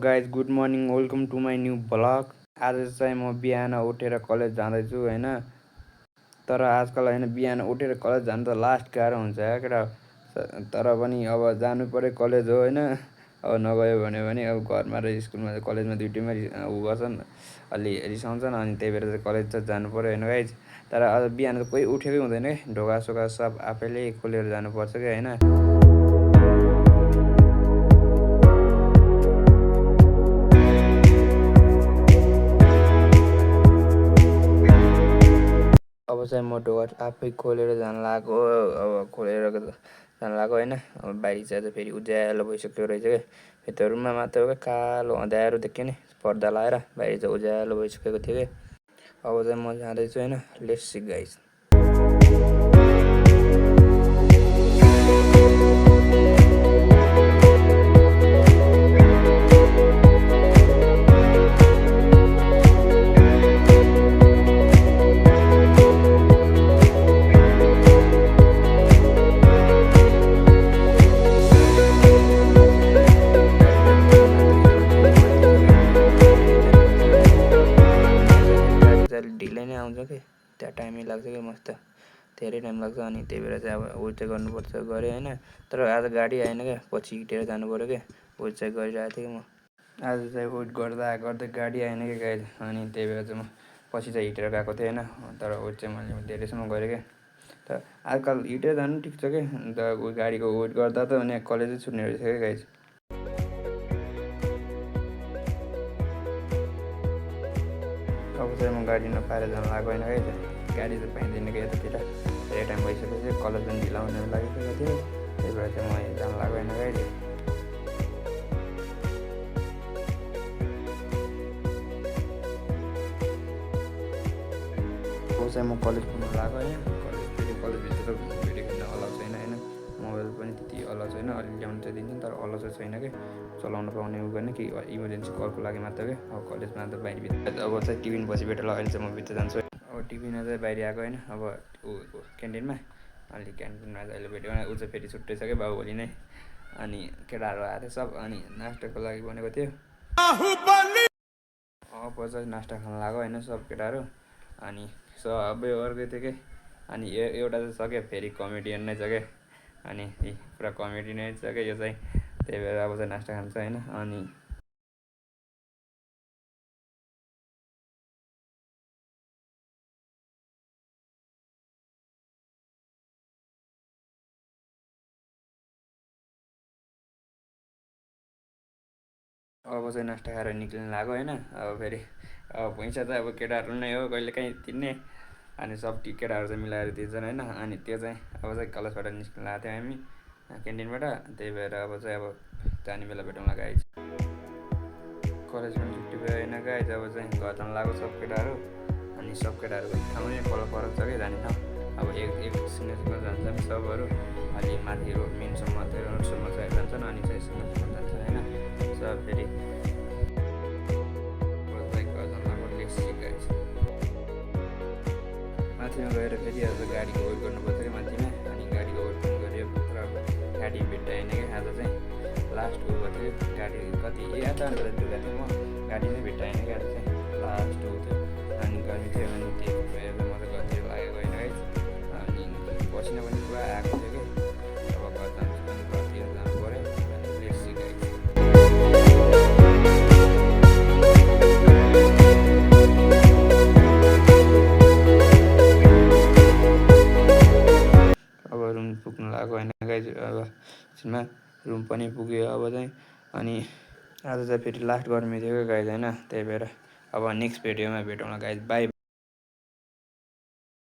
Guys good morning welcome to my new blog. आज चाहिँ म बिहान उठेर कलेज जाँदैछु होइन। तर आजकल होइन, बिहान उठेर कलेज जानु त लास्ट गाह्रो हुन्छ क्या केटा। तर पनि अब जानु पऱ्यो कलेज हो होइन। अब नगयो भने अब घरमा र स्कुलमा कलेजमा दुइटैमा उ गर्छन्, अलि रिसाउँछन्। अनि त्यही भएर चाहिँ कलेज चाहिँ जानु पऱ्यो होइन गाइज। तर आज बिहान त कोही उठेकै हुँदैन क्या, ढोका सोका सब आफैले खोलेर जानुपर्छ क्या होइन। अब चाहिँ म ढोका आफै खोलेर जान लागेको, अब खोलेर जान लागेको होइन। अब बाहिर चाहिँ फेरि उज्यालो भइसक्यो रहेछ क्या। भित्रमा मात्र क्या कालो अँध्यारो देख्यो नि, पर्दा लाएर। बाहिर चाहिँ उज्यालो भइसकेको थियो क्या। अब चाहिँ म जाँदैछु होइन, लेट्स सी गाइस। ढिलै नै आउँछ कि, त्यहाँ टाइमै लाग्छ कि मस्त, धेरै टाइम लाग्छ। अनि त्यही भएर चाहिँ अब वेट चाहिँ गर्नुपर्छ, गरेँ होइन। तर आज गाडी आएन क्या, पछि हिँडेर जानु पऱ्यो क्या। वेट चाहिँ गरिरहेको थिएँ कि म आज चाहिँ वेट गर्दा गर्दै गाडी आएन क्या गाइज। अनि त्यही भएर चाहिँ म पछि चाहिँ हिँडेर गएको थिएँ होइन। तर वेट चाहिँ मैले धेरैसम्म गरेँ क्या। तर आजकल हिँडेर जानु ठिक छ क्या, अन्त गाडीको वेट गर्दा त अनि कलेजै छुट्ने रहेछ क्या गाइज। अब चाहिँ म गाडी नपाएर जान लागेको होइन गाइज। गाडी त पाइँदैन क्या यतातिर, धेरै टाइम भइसकेपछि कलेज पनि ढिला हुने लागिसकेको थियो। त्यही भएर चाहिँ म जान लागेको होइन गाइज। अब चाहिँ म कलेज पुग्न लागेको होइन। कलेजभित्र भिडियो खेल्न अलाउ छैन होइन। मोबाइल पनि त्यति अलाउ छैन, अलि ल्याउनु चाहिँ दिन्छ तर अलाउ चाहिँ छैन कि। चलाउनु पाउने उ गर्ने कि इमर्जेन्सी कलको लागि मात्र क्या। अब कलेजमा त बाहिर अब चाहिँ टिफिन पछि भेटेर अहिले चाहिँ म भित्र जान्छु। अब टिफिनमा चाहिँ बाहिर आएको होइन, अब ऊ क्यान्टिनमा। अलि क्यान्टिनमा चाहिँ अहिले भेट्यो भने ऊ चाहिँ फेरि छुट्टै छ क्या, बाहुबली नै। अनि केटाहरू आएको थियो सब, अनि नास्ताको लागि भनेको थियो। अब चाहिँ नास्ता खान लाग्यो होइन सब केटाहरू। अनि सबै अर्कै थियो क्या। अनि एउटा चाहिँ छ क्या, फेरि कमेडियन नै छ क्या। अनि पुरा कमेडी नै छ क्या यो चाहिँ। त्यही भएर अब चाहिँ नास्ता खान्छ होइन। अनि अब चाहिँ नास्ता खाएर निक्लिनु लाग्यो होइन। अब फेरि अब पैसा चाहिँ अब केटाहरू नै हो कहिले काहीँ तिर्ने। अनि सब केटाहरू चाहिँ मिलाएर दिन्छन् होइन। अनि त्यो चाहिँ अब चाहिँ कलेजबाट निस्किनु लागेको थियौँ हामी क्यान्टिनबाट। त्यही भएर अब चाहिँ अब जाने बेला भेटौँला गाइज। कलेज पनि छुट्टी भयो होइन गाइज। अब चाहिँ घर जान लाग्यो सब केटाहरू। अनि सब केटाहरूको ठाउँ नै फरक छ क्या जाने ठाउँ। अब एक सिङ्गल जान्छन् सबहरू। अलि माथि मेनसम्म रोडसम्म चाहिँ जान्छन्, अनि चाहिँ सिङ्गल जान्छ होइन। सब फेरि माथिमा गएर फेरि आज गाडीको वेट गर्नुपर्छ क्या माथिमा। अनि गाडीको वेट पनि गऱ्यो, तर गाडी भेट्टाएन क्या। आज चाहिँ लास्ट उ भएको थियो गाडी, कति 8 घन्टा गएको थिएँ म, गाडी नै भेट्टाएन क्या। आज चाहिँ लास्ट उ थियो, अनि गर्मी थियो। अनि त्यही भएर म त घरतिर लागेको होइन है। अनि पसिना पनि पुरा आएको थियो कि। अब घर जान्छु अनि घरतिर जानु पऱ्यो। अनि लेट्स सी गाइज। अब रुम पुग्नु लागेको होइन गाइज। अब एकछिनमा रुम पनि पुग्यो अब चाहिँ। अनि आज चाहिँ फेरि लास्ट गर्मी थियो क्या गाइज होइन। त्यही भएर अब नेक्स्ट भिडियोमा भेटौँला गाइज, बाई।